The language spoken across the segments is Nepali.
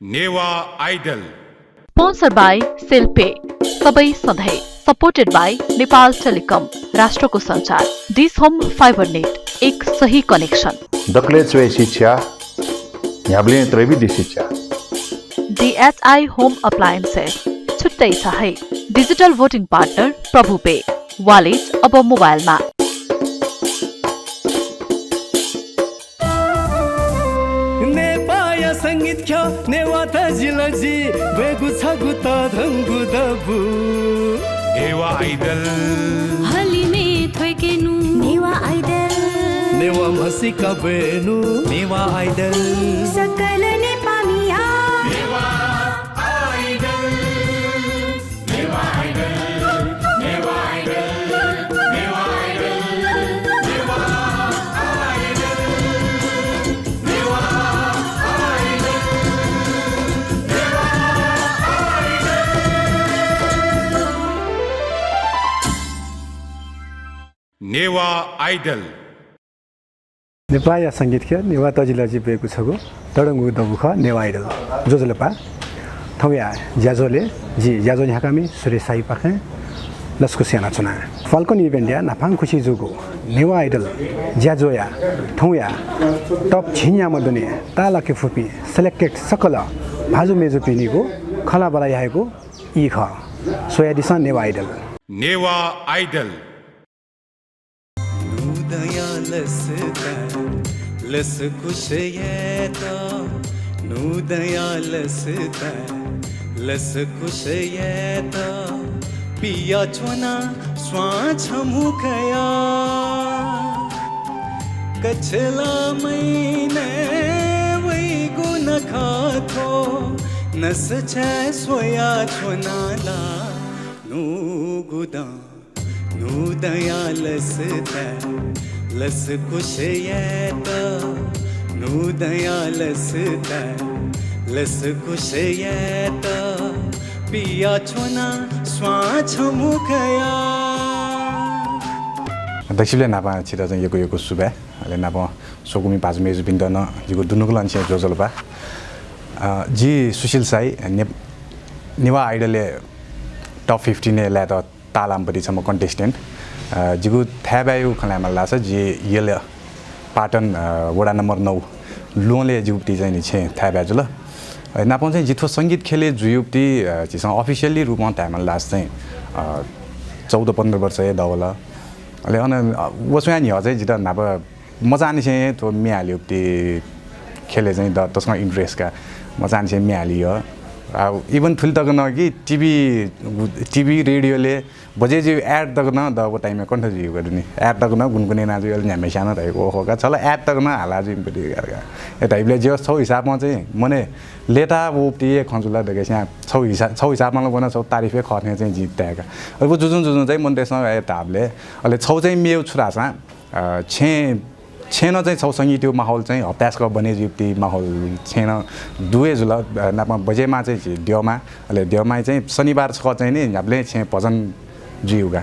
Newa Idole. Sponsored by Silpay. सबै सधैँ सपोर्टेड बाई नेपाल टेलिकम राष्ट्रको सञ्चार डिस होम फाइबर नेट एक सही कनेक्सन दक्लेच वे शिक्षा याबले त्रैवि दि शिक्षा DHI होम अप्लायन्सेस छुट्टै छ है digital voting partner Prabhu pay wallet अब मोबाइलमा नेपाया संगीत ख्या नेवा तजिलजी बेगु छगु त धंगु दबु Newa Idole. हलिमे थोकेनु नेवा आइदल नेवा मसिका बेनु Newa Idole. सकल नेपामिया Newa Idole. Newa Idole. Newa Idole. Newa Idole. Newa Idole. Newa Newa Idole. नेपाया संगीत खे नेवा तजिलजी बेगु छगु तडंगु दबुख नेवा आइडल जोजलपा थौया ज्याजोले जी ज्याजो ह्याकामी सुरे साई पाखे लस्कु सेना चुना फाल्कन इभेन्ट नाफाङ खुशी जोगु नेवा आइडल ज्याजोया थौया टप छिन्या मदने ताला के फुपी सेलेक्टेड सकल भाजु मेजु पिनीको खला बरायाको इ ख सोया दिसा नेवा आइडल Newa Idole. लस खुश येता नूदया लसता लस खुश येता पिया छोना स्वाछ मुखया कछला मैने वै गुण खाथो नस छ सोया छोनाला नू गुदा नूदया लसता लस खुश येता नूदया लसता लस खुश येता पिया छोना स्वाछ मुखया दक्षिले नापा छिरा चाहिँ यो सुबे अले नापा सोकुमी पाज मेजु बिन्दन जिगु दुनुको लन्चे जोजलपा जी सुशील साई नेवा आइडलले टप 15 ने ला त तालामपति छ म कन्टेस्टेन्ट जिगु थाबायु खलामा लाछ जी यल पाटन वडा नम्बर 9 लोले जुप्ती चाहिँ नि छे थाबाजु ल नापन चाहिँ जिथो संगीत खेले जुयुप्ती जिसँग अफिसियली रूपमा थामा लाछ चाहिँ 14-15 वर्ष ए दवल अले अन वसुया नि अझै जित नाप मजानी चाहिँ तो मियालिउप्ती खेले चाहिँ द तसँग इन्ट्रेस्ट का मजानी चाहिँ मियालियो इवन फुल तक न कि टिभी रेडियोले बजे जो एड तक न द वो टाइम में कंठ जी गर्नु एड तक न गुनगुने नाजु अहिले हामी सानो रहेको होगा चल एड तक न हाला जिम पनि गरेका ए टाइपले जे छौ हिसाबमा चाहिँ मने लेटा वो ती खन्जुला देखेछ छौ हिसाबमा लगन छौ तारिफे खर्ने चाहिँ जित्याका अब जुजुन चाहिँ मन त्यसमा ए ताबले अहिले छौ चाहिँ मेउ छुरा छ छेन चाहिँ छौ संगीत त्यो माहौल चाहिँ हतासको बने जुप्ती माहौल छेन दुए जुल नापमा बजेमा चाहिँ देवमा अहिले देवमा चाहिँ शनिबार छ चाहिँ नि हामीले छे भजन जिउगा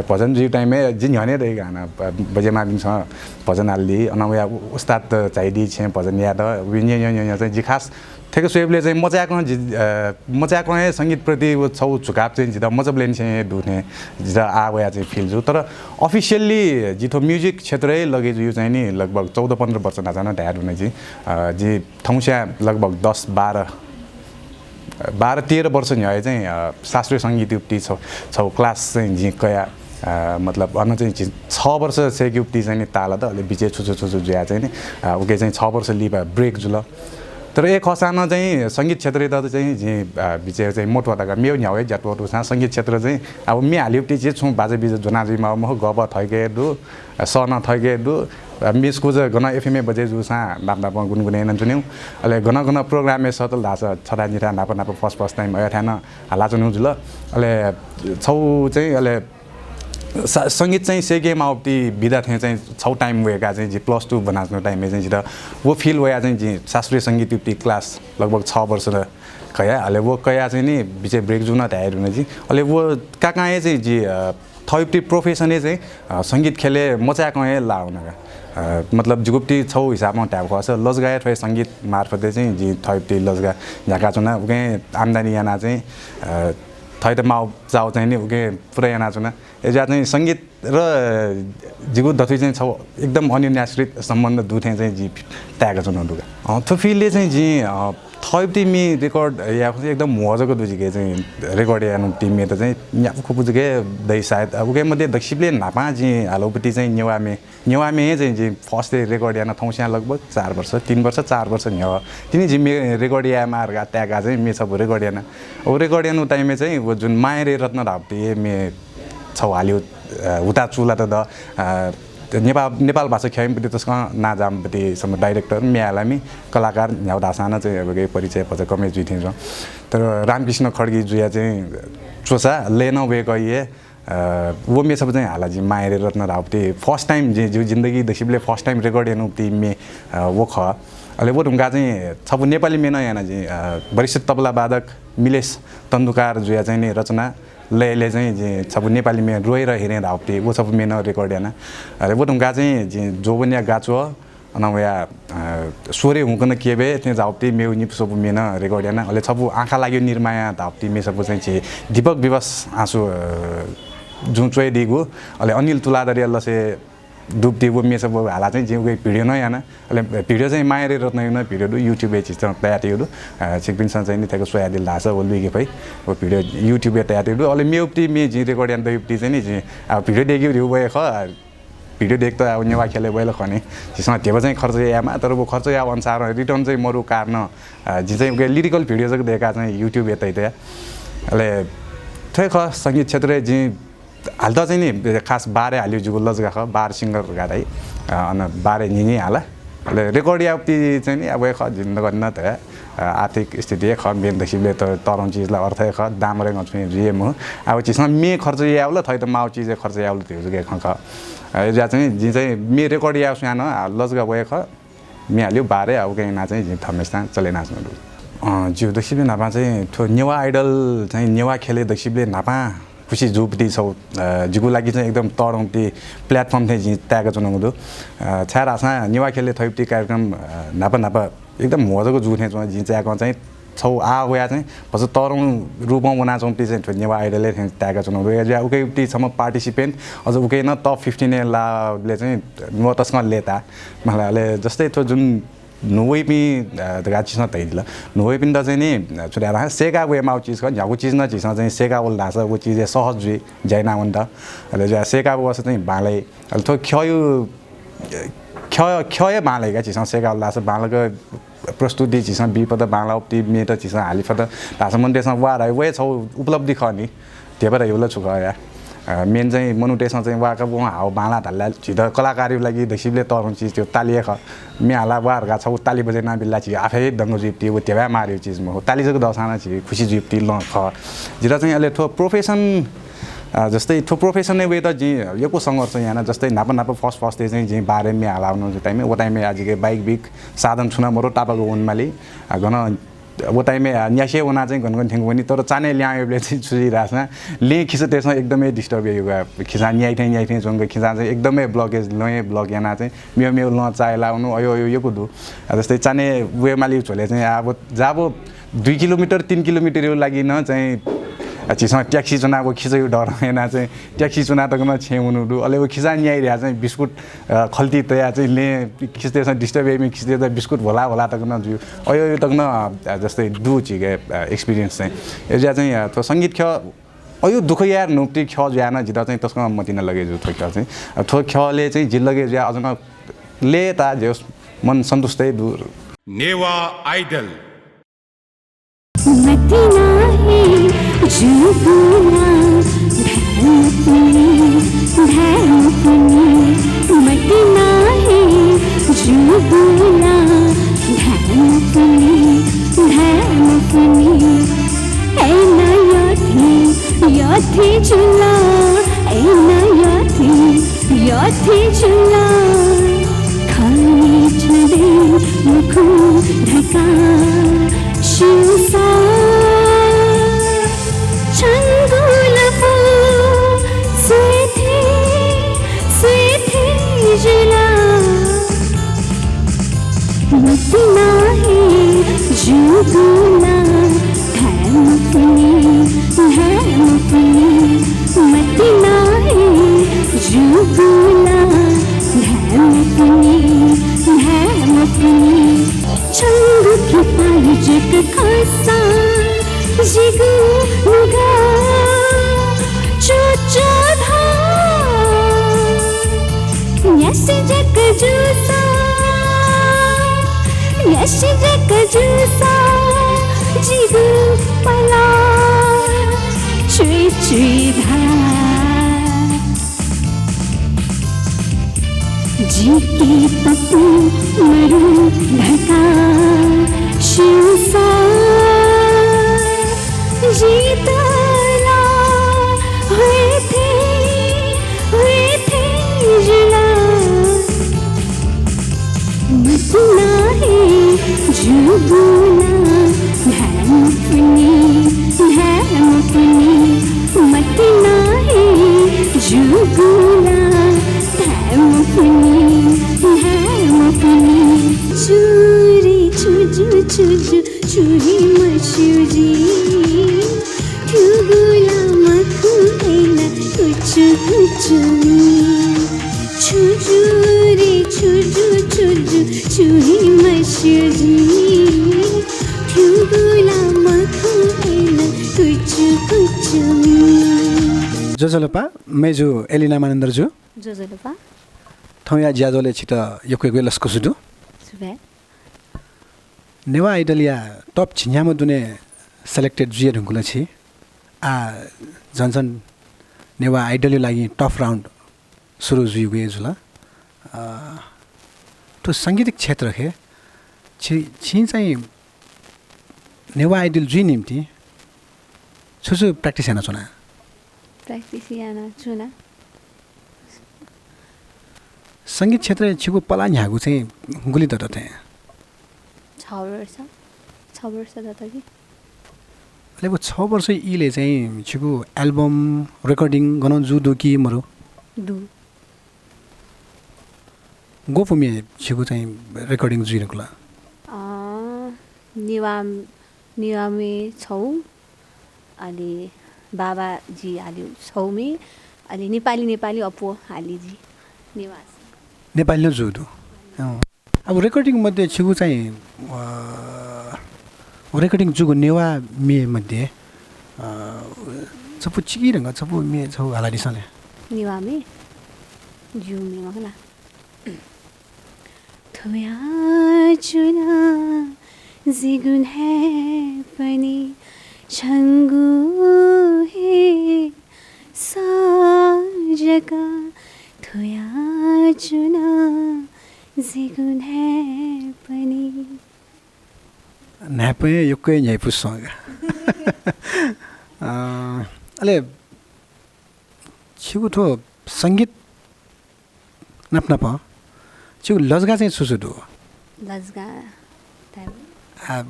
भजन जिउ टाइममा जिन हने रहे गाना बजेमा दिन छ भजन हाल्ली अनया उस्ताद चाहिदी छे भजन याद विन्य चाहिँ जी खास ठेको स्वेबले चाहिँ मजाको संगीत प्रति वो छौ झुकाव चाहिँ जिता मजबले चाहिँ दुने जिता आवया चाहिँ फिल जु तर अफिसियली जिथो म्युजिक क्षेत्रै लगे जो चाहिँ नि लगभग 14-15 वर्ष नजान ढ्याड हुने जी थौस्या लगभग 12-13 वर्ष नि है चाहिँ शास्त्रीय संगीत युक्ति छौ क्लास चाहिँ जी कया मतलब अन चाहिँ 6 वर्ष से युक्ति चाहिँ नि ताला त अलि बिचे छुछु जुया चाहिँ नि उके चाहिँ 6 वर्ष लिबा ब्रेक जुल तर एक हसाना चाहिँ संगीत क्षेत्र त चाहिँ जे बिचे चाहिँ मोटो तका मेउ न्याउ जटवटु सा संगीत क्षेत्र चाहिँ अब मे हालिउटी जे छु बाजे बिजे जोनाजीमा म गब थैके दु सन थैके दु मिसको ज गना एफएमए बजे जुसा नाप गुनगुने न जुन्यौ अले गना प्रोग्राम मे सतल दास छडा निरा नाप फर्स्ट टाइम आया थाना हाला जुनु जुल अले छौ चाहिँ अले संगीत चाहिँ सेके माउप्ती बिदा थे चाहिँ छौ टाइम वेका चाहिँ जी +2 बनास्नो टाइम में चाहिँ जिता वो फील वया चाहिँ जी शास्त्रीय संगीत युक्ति क्लास लगभग 6 वर्ष र कया अले वो कया चाहिँ नि बिचे ब्रेक जुन तयार हुने जी अले वो काकाए चाहिँ जी थयुप्ती प्रोफेसने चाहिँ संगीत खेले मचाको ला हुनका मतलब जिगुप्ती छौ हिसाबमा ट्याब खस लजगाए थोय सङ्गीत मार्फतले चाहिँ जी थैप्ती लजगा झाका चुना उके आम्दानी याना चाहिँ थै त माउ जाउ चाहिँ नि उके पुरै याना चुना एजा चाहिँ सङ्गीत र जिगु दथुई चाहिँ छौ एकदम अन्योन्याश्रित सम्बन्ध दुथे चाहिँ जी ट्याग चुना दुगा थुफीले चाहिँ जी थैप्ती मी रेकर्ड या एकदम मजाको दुजिके चाहिँ रेकर्ड यानु टिममे त चाहिँ या खुपुजुके दै सायद उके मध्ये दक्षिपले नापा जी हालोपति चाहिँ नेवामे चाहिँ जी फर्स्ट रेकर्ड याना थौस्या लगभग 4 वर्ष 3 वर्ष 4 वर्ष न्याव तिनी जी मे रेकर्ड या मार्गा ट्यागा चाहिँ मे सब रेकर्ड याना ओ रेकर्ड यानु टाइममे चाहिँ वो जुन मायरे रत्न धाप्ती मे छौ हाल्यो उता चुला त नेपाल भाषा ख्यामपट्टि त्यसका नाजामपट्टि सम डाइरेक्टर म्यालामी कलाकार न्याउ दासाना चाहिँ अब केही परिचय पछि कमै जुइथिन्छ तर रामकृष्ण खड्गी जुया चाहिँ चोसा लेन वेकइए वो मे सब चाहिँ हालाजी मायरे रत्न राउती फर्स्ट टाइम जो जिन्दगी दसिबले फर्स्ट टाइम रेकर्ड एनुक्ति मे वो ख अहिले वो ढुङ्गा चाहिँ छबु नेपाली मेन याना चाहिँ वरिष्ठ तबला वादक मिलेश तन्दुकार जुया चाहिँ नि रचना ले चाहिँ छबु नेपालीमा रोएर हेरेर हाउते वो सब मेन रेकर्ड याना अरे वो ढुङ्गा चाहिँ जो पनि गाचो अनवया सोरे हुकन केबे त्यहाँ जाउते मेउ निप सब मेन रेकर्ड याना अहिले छबु आँखा लाग्यो निर्माया धाउते मे सब चाहिँ दीपक विवश आँसु जुन चोय दिगो अहिले अनिल तुलादरी लसे डुब्ती वो मे सब हाला चाहिँ जिउ भिडियो न याना अहिले भिडियो चाहिँ मायरे रत्न न भिडियो युट्युबे चिज तयारीहरू सिकपिनसँग चाहिँ नि त्यको सोयादिल लासा ओल्बिगे भई वो भिडियो युट्युबे तयारीहरू अहिले मेउप्टी मे जी रेकर्ड यान दयुप्टी चाहिँ नि अब भिडियो देख्यो रिउ भए ख भिडियो देख्दा अब नेवा खेले भइल खने जिसँग त्यो चाहिँ खर्च यामा तर वो खर्च या अनुसार रिटर्न चाहिँ मरु कार्न जी चाहिँ लिरिकल भिडियो चाहिँ देखा चाहिँ युट्युब यतै त्यहाँ अहिले ठै ख सङ्गीत क्षेत्र जी हाल त चाहिँ नि खास बारे हाल्यो जुगु लजगा ख बार सिङ्गर गाडै अन बारे निनी हाला अहिले रेकर्ड याप्ति चाहिँ नि अब ख जिन्दगी न त आर्थिक स्थिति ख मेन दसिबले त तरौँ चिजलाई अर्थ ख दाम रे गछु जे म अब चिजमा मे खर्च याउल थै त माउ चिज खर्च याउल त्यो जुगे ख या चाहिँ जी चाहिँ मे रेकर्ड याउ सानो लजगा भए ख मे हाल्यो बारे अब के ना चाहिँ जी थमेस्ता चले नाच्नु जिउ दसिबले नापा चाहिँ थो नेवा आइडल चाहिँ नेवा खेले दसिबले नापा खुसी जुप्ती छौ जिगु लागि चाहिँ एकदम तडौँती प्लेटफर्म थिए जी त्याग चुनाउँदो छार आसा नेवा खेले थैप्ती कार्यक्रम नापा एकदम मजाको जुथे छ जी चाहिँ चाहिँ छौ आ गया चाहिँ पछि तरौँ रूपमा बना चौँती चाहिँ नेवा आइडलले त्याग चुनाउँदो या उकैसम्म पार्टिसिपेन्ट अझ उकै न टप 15 लाले चाहिँ म तस्मा लेता मलाई अहिले जस्तै थो जुन नुवैपी गाची न तैदिला नुवैपी त चाहिँ नि छुट्याएर सेका वे माउ चिज ख झ्याउ चिज न चिजमा चाहिँ सेका ओल ढाँछ वो चिज सहज जुई जाइना हुन् त अहिले सेका बस चाहिँ भाँलै अहिले थो ख्य भाँलै क्या चिजमा सेका ओल ढाँछ भाँलाको प्रस्तुति चिजमा बिपद भाँला उप्ती मेट चिजमा हालिफत ढाँछ मन त्यसमा वार वे छौ उपलब्धि ख नि त्यो भएर एउटा छु या मेन चाहिँ मनुटेसमा चाहिँ वाका वहाँ हाउ भाँडा ढल्ला छिटो कलाकारको लागि दसिबले तरौँ चिज त्यो तालिए ख म्याला वारका छ ताली बजे ना बिल्ला छि आफै दङ्गो जिप्ती वो त्यहाँ मार्यो चिजमा हो ताली जको दसाना छि खुसी जिप्ती ल ख जिरा चाहिँ अहिले थो प्रोफेसन जस्तै थो प्रोफेसन नै वे त जी यो को सङ्घर्ष यहाँ जस्तै नापा फर्स्ट चाहिँ जी बारे मे हालाउनु टाइममे वो टाइममे आजके बाइक बिक साधन छुना मरो टापाको उनमाली घन वो टाइममे न्यासे वना चाहिँ घनघन थिङ पनि तर चाने ल्याएले चाहिँ छुजिरहेछ ले खिच त्यसमा एकदमै डिस्टर्ब यो खिचा न्याइथे जङ्ग खिचा चाहिँ एकदमै ब्लकेज लए ब्लक याना चाहिँ मेउ ल चाय लाउनु यो कुदु जस्तै चाने वेमाली छोले चाहिँ अब जब 2 किलोमिटर 3 किलोमिटर यो लागि न चाहिँ चिसमा ट्याक्सी चुनाको खिचेको डर होइन चाहिँ ट्याक्सी चुना तकमा छेउनु अहिले वो खिचा न्याइरहेको चाहिँ बिस्कुट खल्ती तया चाहिँ ले खिच्दैछ डिस्टर्ब एमी खिच्दै त बिस्कुट होला तकन जुयो अयो तकन जस्तै दु छिके एक्सपिरियन्स चाहिँ एजा चाहिँ तो सङ्गीत ख अयो दुख यार नुप्ती ख ज्यान जिता चाहिँ तस्मा मतिन लगे जो थोक चाहिँ थो खले चाहिँ जिल्लगे ज्या अझ ले ता जे मन सन्तुष्टै दूर नेवा आइडल मतिना है जुबुना धैमुपनी मतिना है जुबुना धैमुपनी ऐना याथी चुला ऐना याथी चुला खाने चले मुखो ढका शिवसा चंगुल फू स्वीथे जिला है जुगुना धैम पुनी मतना है जुगुना धैम पुनी चंग की पाई जग खसा जिगु नुगा चोचो धा यसी जग जुसा यसी जग जुसा जिगु पला चुई चुई धा जीती पप्पू मरु ढका शिवसा जीतला हुए थे जुला मतना है जुगुना धैम पुनी मतना है जुगुना धैम पुनी चूरी चुजु चुजु चूरी मशुजी ठुगुला मखु एना कुचु कुचुनी चुजूरी चुजु चुजु चूरी मशुजी ठुगुला मखु एना कुचु कुचुनी जोजोलपा मेजु एलिना मानन्दरजु जोजोलपा थौया ज्याजोले छिटा यको लस्को सुदु सुबे नेवा आइडलिया टप छिन्याम दुने सेलेक्टेड जुए ढुङ्गुला छि आ झन्झन नेवा आइडल लागि टफ राउन्ड सुरु जुइ गए जुला तो साङ्गीतिक क्षेत्र खे छि चाहिँ नेवा आइडल जुइ निम्ति छुछु प्र्याक्टिस हेर्न चुना सङ्गीत क्षेत्र छिगु पला न्यागु चाहिँ गुली दट थे 6 वर्ष दादाजी अहिले वो 6 वर्ष इले चाहिँ छिगु एल्बम रेकर्डिङ गर्न जुदु कि मरो दु गोफुमे छिगु चाहिँ रेकर्डिङ जुइरकुला निवामे छौ अलि बाबाजी हाल्यो छौमे अलि नेपाली अपो हालीजी निवास नेपाली न जुदु अब रेकर्डिङ मध्ये छिगु चाहिँ रेकर्डिङ जुगु नेवा मे मध्ये छपु चिरंग छपु मे छौ हालाडी सले नेवा मे जु मे होला थोया चुना जिगुन है पनि छंगु हे साजका थोया चुना जिगुन है पनि नापे योकै न्याइपुसँग अले छिगु थो संगीत नाप्नाप छिगु लजगा चाहिँ सुसुदु लजगा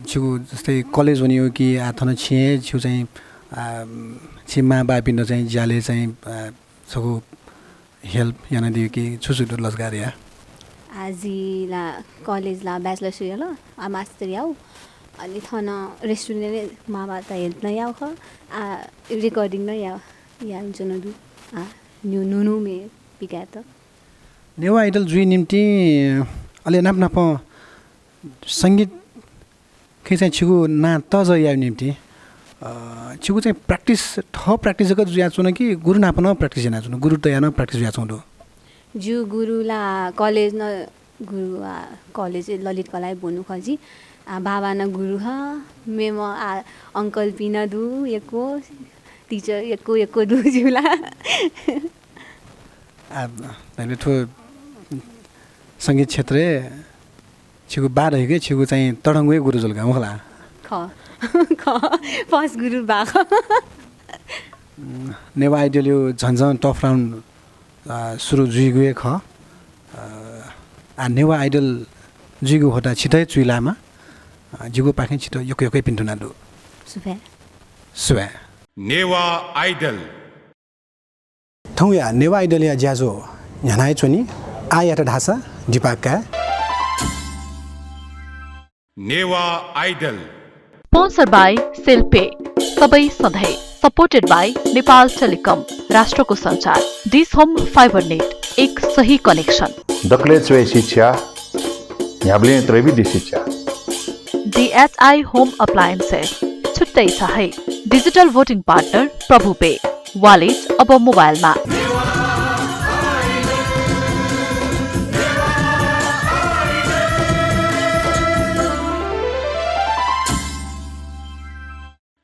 छिगु जस्तै कलेज हुने हो कि आथन छिए छिउ चाहिँ छिमा बापिन चाहिँ ज्याले चाहिँ सगु हेल्प याना दियो कि सुसुदु लजगा रे आजीला कलेजला ब्याचलर्स ल आ मास्टर याउ अलि थन रेस्टुरेन्ट माबा त हेल्प न याउ ख आ रेकर्डिङ न याउ या जुन दु आ नुनु मे पिका त नेवा आइडल जुइ निम्ति अलि नाप्नाप संगीत खे चाहिँ छिगु ना तज या निम्ति छिगु चाहिँ प्र्याक्टिस जक जुया चुन कि गुरु नाप न प्र्याक्टिस ना चुन गुरु त या न प्र्याक्टिस जुया चुन जु गुरुला कलेज न गुरु कलेज ललित कला बोनु खजी बाबा न गुरु ह मेम अंकल पिना दु एको टीचर एको दु जुला मैले थो संगीत क्षेत्र छिगु बा रहेको छिगु चाहिँ तडङ्गै गुरु जलगा होला ख फर्स्ट गुरु बा नेवा आइडल यो झन्झन टफ राउन्ड सुरु जुइ गए ख नेवा आइडल जुइगु होता छिटै चुइलामा जिगु पाखे छिटो योकै पिन्टुना दु सुबे नेवा आइडल थौया नेवा आइडल या ज्याजो न्यानाइ चोनी आयात ढासा दिपाका नेवा आइडल स्पोन्सर बाई सेल्पे सबै सधैँ सपोर्टेड बाई नेपाल टेलिकम राष्ट्रको सञ्चार दिस होम फाइबर नेट एक सही कनेक्सन दक्ले चोय शिक्षा याब्ले त्रैविधि शिक्षा DHI होम अप्लायन्सेस छुट्टै छ है digital voting partner Prabhu pay wallet अब मोबाइलमा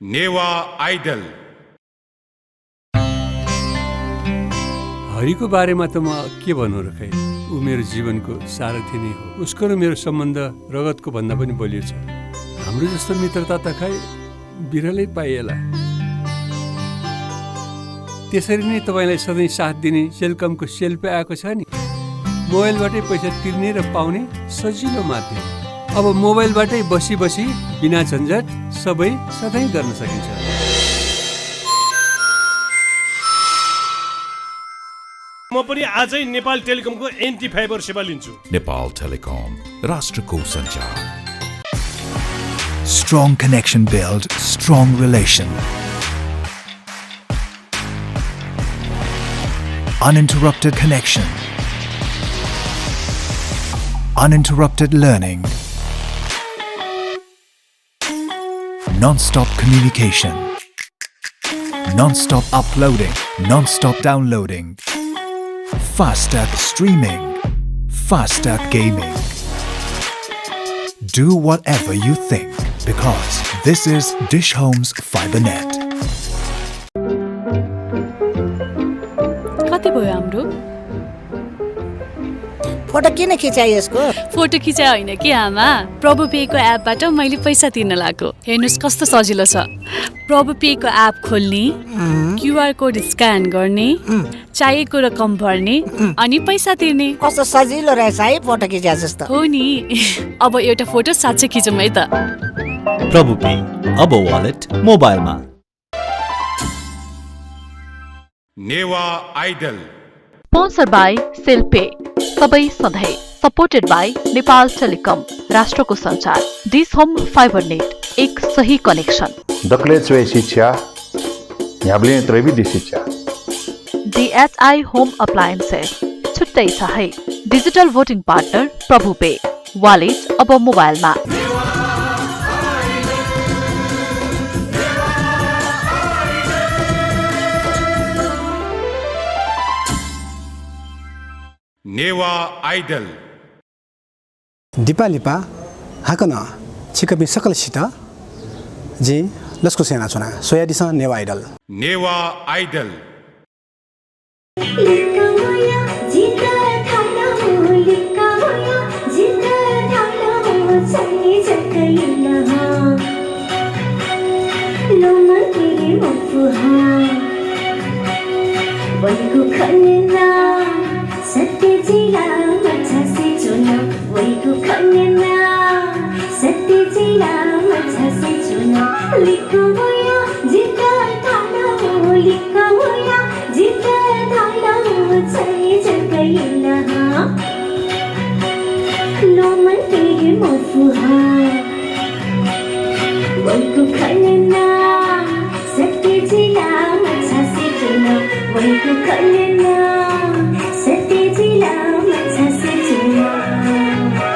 नेवा आइडल हरिको बारेमा त म के भन्नु र खै ऊ मेरो जीवनको सारथी नै हो उसको र मेरो सम्बन्ध रगतको भन्दा पनि बलियो छ हाम्रो जस्तो मित्रता त खै बिरलै पाइएला त्यसरी नै तपाईँलाई सधैँ साथ दिने सेलकमको सेल्पे आएको छ नि मोबाइलबाटै पैसा तिर्ने र पाउने सजिलो माध्यम अब मोबाइलबाटै बसी बसी बिना झन्झट सबै सधैँ गर्न सकिन्छ म पनि आजै नेपाल टेलिकमको एन्टी फाइबर सेवा लिन्छु नेपाल टेलिकम राष्ट्रको सञ्चार Strong connection build strong relation. Uninterrupted connection. Uninterrupted learning. Non-stop communication. Non-stop uploading. Non-stop downloading. Faster streaming. Faster gaming. Do whatever you think because this is Dish Home's FiberNet. कति भयो हाम्रो फोटो किन खिचाइ यसको फोटो खिचाइ होइन कि आमा प्रभु पेको एपबाट मैले पैसा तिर्न लाग्यो हेर्नुस् कस्तो सजिलो छ प्रभु पेको एप खोल्ने क्यूआर कोड स्क्यान गर्ने चाहिएको रकम भर्ने अनि पैसा तिर्ने कस्तो सजिलो रहेछ है फोटो खिचा जस्तो हो नि अब एउटा फोटो साच्चै खिचौँ है त प्रभु पे अब वालेट मोबाइलमा नेवा आइडल स्पोन्सर बाई सेल्पे सबै सधैँ सपोर्टेड बाई नेपाल टेलिकम राष्ट्रको सञ्चार दिस होम फाइबर नेट एक सही कनेक्सन दक्ले चोय शिक्षा याब्ले त्रैविधि शिक्षा DHI होम अप्लायन्सेस छुट्टै छ है digital voting partner Prabhu pay wallet अब मोबाइलमा नेवा आइडल दिपा लिपा हाकन छिकपी सकलसित जी लस्को सेना चुना सोयादिस नेवा आइडल नेवा आइडल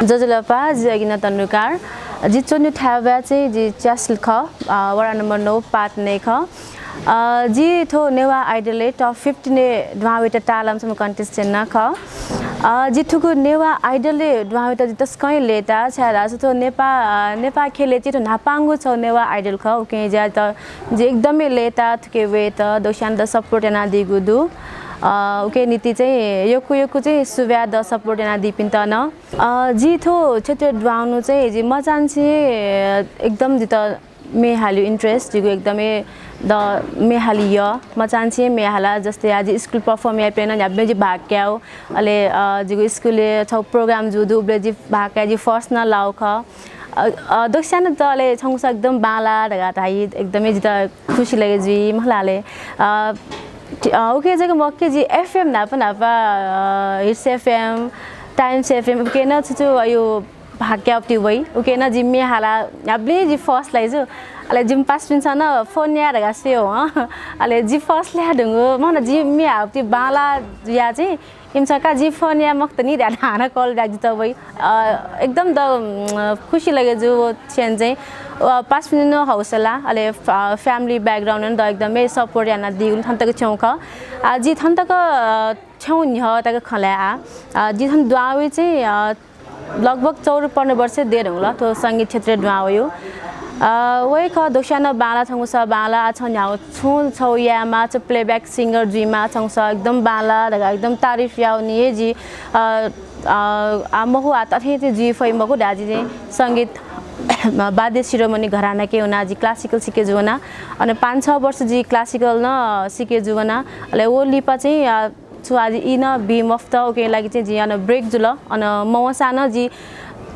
जजलपा जिगिना तन्नुकार जी चोन्यु थाबा चाहिँ जी च्यासल ख वडा नम्बर 9 पाट ने ख जी थो नेवा आइडले टप 50 ने ढ्वावेटा तालमसम्म कन्टेस्टेन्ट न ख जी थुकु नेवा आइडलले ढ्वावेटा तस्कै लेता छाला थो नेपा खेले चाहिँ नापाङ्गु छ नेवा आइडल ख ओके जा त जे एकदमै लेता थुके वे त दोशान द सपोर्ट ना दिगुदु ओके नीति चाहिँ योकु चाहिँ सुव्या द सपोर्ट ना दिपिन त न जी थो क्षेत्र ढ्वाउनु चाहिँ जी मचान्छे एकदम जी त मेहाल्यो इन्ट्रेस्ट जिगु एकदमै द मेहालिय मचान्छे मेहाला जस्तै आज स्कुल परफर्म या प्लेन या बेजी भाग्याउ अले जिगु स्कुलले छौ प्रोग्राम जुदु उब्ले भाग्या जी फर्स्ट न लाउख दोक्सान तले छौस एकदम बाला ढगा थाइ एकदमै जी त खुसी लाग्यो जी मलाले ओके जग्गा मक्के जी एफएम नापा हिट्स एफएम टाइम्स एफएम के न छु यो भाग्याप्ति वही ओके ना जिम्मे हाला अबले जी फर्स्ट लाइजो अले gym pass pin sana phone ya daga seo ale ji first la dungo mana ji mi apti bala ya चाहिँ इमसका जी फोन या मक्त नि ध्यान कल राख्छ त वही एकदम द खुसी लगे जो चेन चाहिँ 5 मिनट हौसला अले फ्यामिली ब्याकग्राउन्ड द एकदमै सपोर्ट याना दिउन थन्तक छौख जी थन्तक छौ नि ह तक खला जी थन दुआवे चाहिँ लगभग 54 वर्ष देर होला तो संगीत क्षेत्र दुआयो वही ख दोशाना बाला छौस बाला छन्याउ छु छौ यामा च प्लेब्याक सिंगर जिमा छौस एकदम बाला दगा एकदम तारिफ याउनी जी आमहु आतथे जी फैमको दाजी चाहिँ संगीत वाद्य शिरोमणि घराना के हुना जी क्लासिकल सिके जुना अनि 5-6 वर्ष जी क्लासिकल न सिके जुना अले वो लिपा चाहिँ छु आज इन बीम अफ त ओके लागि चाहिँ जी अन ब्रेक जुल अन मौसाना जी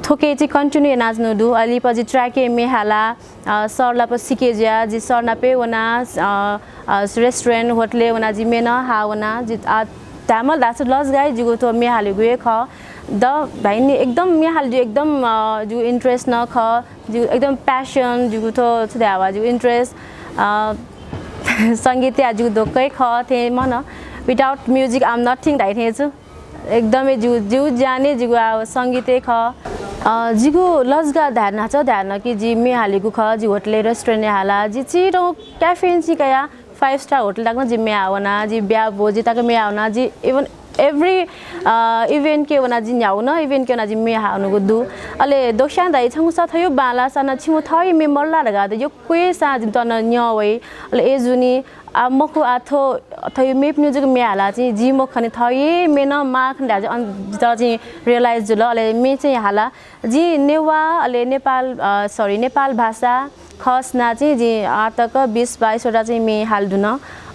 थोके चाहिँ कन्टिन्यू नाच्नु दु अलि पछि ट्र्याके मेहाला सरला प सिके ज्या जी सरना पे वना रेस्टुरेन्ट होटले वना जी मेना हावना जी तामल दास लज गाई जुगो तो मेहाले गए ख द भाइनी एकदम मेहाल ju एकदम ju इंट्रेस्ट न ख ju एकदम प्यासन जुगो तो छुदे आवा ju इंट्रेस्ट संगीत या ju दोकै ख थे मन without music I am nothing दाइ थे छु एकदमै ju जाने जुगो संगीतै ख जिगो लजगा धारना छ धारना कि जी मे हालेको ख जी होटल रेस्टुरेन्ट हाला जी चिरो क्याफे सी कया 5 स्टार होटल तक जी मे आवना जी ब्या भोजी तक मे आवना जी इवन एभ्री इभेन्ट के वना जी न्याउ न इभेन्ट के वना जी मे हाउनु गुदु अले दोक्सान दाइ छंग स थयो बाला सन छिमु थय मे मल्ला लगा द यो क्वे सा जिम तन न्यवै अले ए जुनी आ मखु आथो थयो मेप म्युजिक मे हाला चाहिँ जी म खने थय मे न माख दा चाहिँ रियलाइज जुल अले मे चाहिँ हाला जी नेवा अले नेपाल सरी नेपाल भाषा खसना चाहिँ जी आतक 20-22 वटा चाहिँ मे हाल्दुन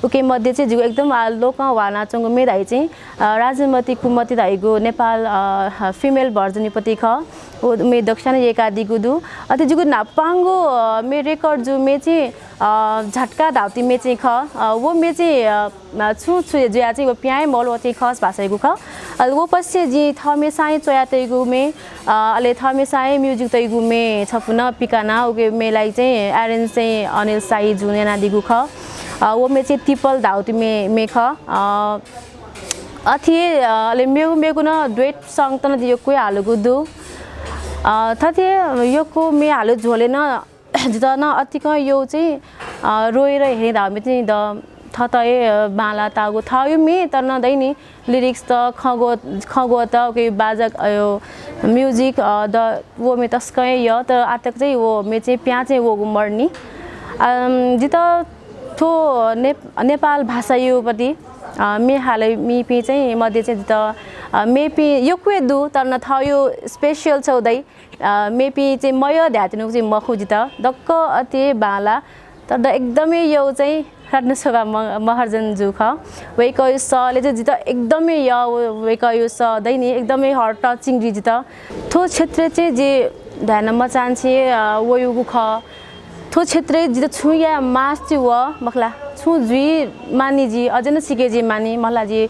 उके मध्ये चाहिँ जुगो एकदम लोक वाना चंग मे दाइ चाहिँ राजमती कुमती दाइगो नेपाल फिमेल भर्जनीपति ख ओ मे दक्षिण एकादि गुदु अते जुगो नापांगो मे रेकर्ड जो मे चाहिँ झटका धाउती मे चाहिँ ख वो मे चाहिँ छु छु ज्या चाहिँ वो प्याय मल वो चाहिँ खस भाषाको ख वो पछि जी थमे साइ चयातेगु मे अले थमे साइ म्युजिक तैगु मे छपुन पिकाना उके मेलाई चाहिँ एरेन्ज चाहिँ अनिल साई जुनेना दिगु ख वो मे चाहिँ टिपल धाउती मे ख अथि अले मेगु न डुएट सङ त न दियो कोइ हालुगु दु थथे योको मे हालु झोले न जित न अतिक यो चाहिँ रोएर हेर्दा हामी चाहिँ द थतए बाला तागो थायो मे तर न दैनी लिरिक्स त खगो त के बाजक यो म्युजिक द वो मे तस्कै य त आतक चाहिँ वो मे चाहिँ प्या चाहिँ वो मर्नी जित थो नेपाल भाषा योपति मे हालै मिपी चाहिँ मध्ये चाहिँ त मेपी यो क्वे दु तर न थयो स्पेशल छौदै मेपी चाहिँ मय ध्यातिनु चाहिँ मखु जित दक्क अति बाला तर द एकदमै यो चाहिँ रत्नसभा महर्जन जुख वेको यो सले चाहिँ जित एकदमै य वेको यो स दैनी एकदमै हार्ट टचिङ जित थो क्षेत्र चाहिँ जे ध्यान मचान्छे वयुगु ख थो क्षेत्र जित छु या मास चाहिँ व मखला छु जुई मानी जी अझै न सिके जी मानी मला जी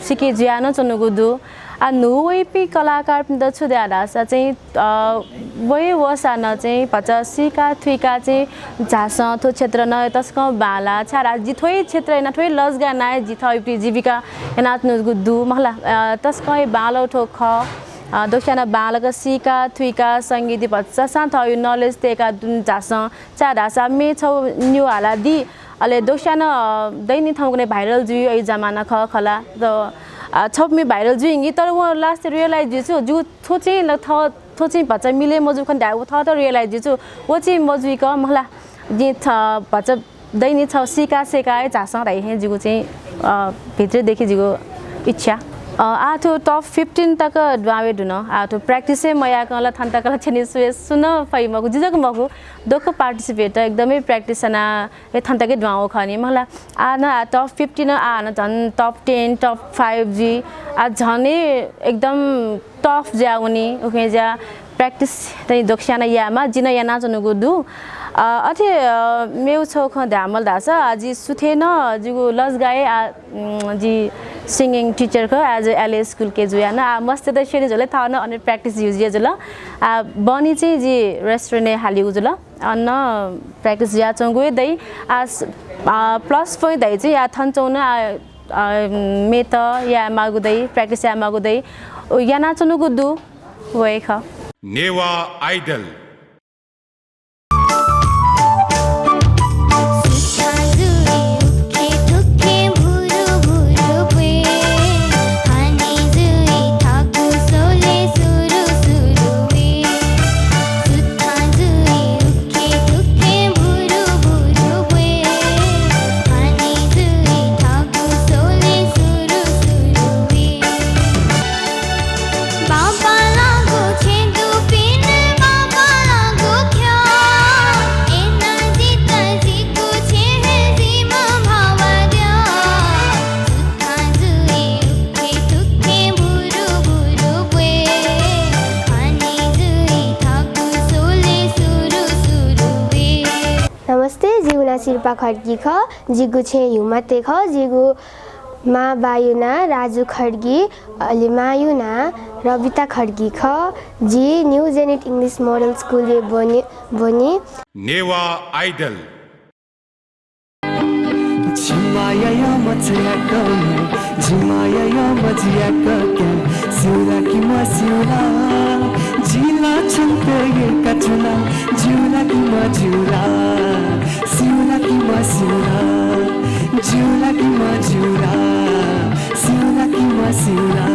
सिके ज्या न चनुगु दु आ नुवै पि कलाकार द छु दासा चाहिँ वै वसा न चाहिँ 85 का थुइका चाहिँ झास थो क्षेत्र न तस्क बाला छारा जी थोइ क्षेत्र न थोइ लजगा नाय जी थोइ जीविका एनात्नु गुदु मला तस्कै बालो ठो ख दोक्साना बालक सिका थुइका संगीत भत्सा थयो नलेज तेका दुन झास चा धासा मे छौ न्यू हाला दि अले दोक्साना दैनी ठाउँको भाइरल जुइ ए जमाना ख खला त छप मे भाइरल जुइङी तर वो लास्ट रियलाइज छु जु थो चाहिँ ल थो चाहिँ भचा मिले मजु खन दा थ त रियलाइज छु वो चाहिँ मजुइ क मला जे थ भचा दैनी छ सिका सेकाए झास राइ हे जुगु चाहिँ भित्र देखि जुगु इच्छा आथो टप 15 तक द्वावे दुन आथो प्र्याक्टिस मया कला थन्ता कला छनि सुन फैमको जिजको मको दोको पार्टिसिपेट एकदमै प्र्याक्टिस ना ए थन्ताकै द्वाओ खनि मला आना टप 15 आना झन् टप 10 टप 5 जी आ झने एकदम टफ जाउनी ओके जा प्र्याक्टिस तै दोक्साना यामा जिन या नाचनुगु दु अथे मेउ छौ ख धामल धासा जी सुथे न जुगु लज गाए जी सिंगिङ टिचरको एज एलए स्कुल के जुया न मस्त त शेरी जले था न अनि प्र्याक्टिस युज जे जल बनी चाहिँ जी रेस्टुरेन्ट हाली उजुल अन्न प्र्याक्टिस या चंगुए दै as प्लस पोइन्ट दै चाहिँ या थन्छौन मेत या मागुदै प्र्याक्टिस या मागुदै या नाचनुको दु वेख नेवा आइडल शिल्पा खड्गी ख जिगु छे युमते ख जिगु मा बायुना राजु खड्गी अलि मायुना रविता खड्गी ख जी new Janet English model school ये बनी नेवा आइडल झिमाया या मछया कमे झिमाया या मछया कके सिउला कि मसिउला जिला छन्ते ये कचुला जिउला कि मजुला सिउला कि मसिउला जिउला कि मजुला सिउला कि मसिउला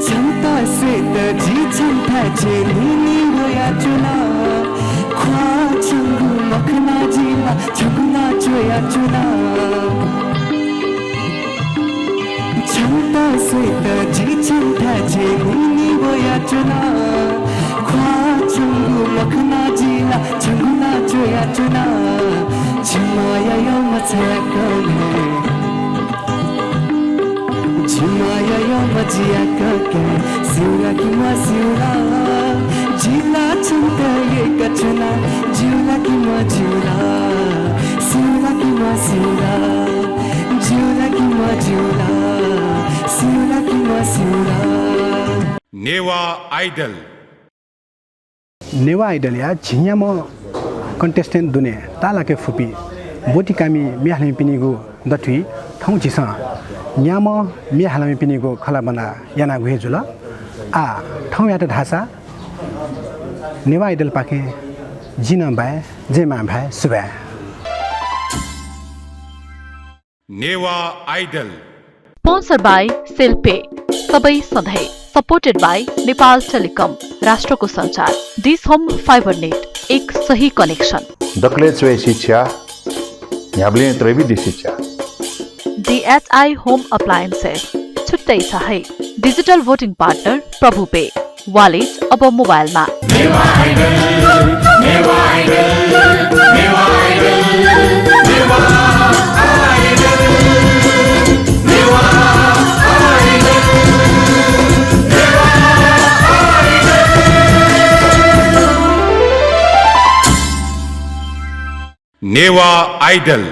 छन्ता से त जी छन्ता जे नीनी होया चुला ख्वा चंगु मखना जिला छगुना चोया चुला छन्ता से त जी छन्ता जे नीनी होया चुला ख्वा चंगु मखना जिला छगुना चोया चुला झिमाया यो मछया कमे झिमाया यो मछया कके सिउला कि मसिउला जिला छन्ता ये कचुला जिउला कि मजुला सिउला कि मसिउला जिउला कि मजुला सिउला कि मसिउला नेवा आइडल नेवा आइडल या झिया म कन्टेस्टेन्ट दुने तालाके फुपी बोटी कामी मिहालमी पिनिगु दथुई ठाउँ छिस न्याम मिहालमी पिनिगु खला बना याना गुहे जुल आ ठाउँ यात ढासा नेवा आइडल पाके जिन भाइ जेमा भाइ सुबा नेवा आइडल स्पोन्सर बाई सेल्पे सबै सधैँ सपोर्टेड बाई नेपाल टेलिकम राष्ट्रको सञ्चार दिस होम फाइबर नेट एक सही कनेक्सन दक्ले चोय शिक्षा याबले त्रैविधि शिक्षा DHI होम अप्लायन्सेस छुट्टै छ है digital voting partner Prabhu pay wallet अब मोबाइलमा Newa Idol Newa Idol Newa Idol Newa Idol Newa Idol Newa idol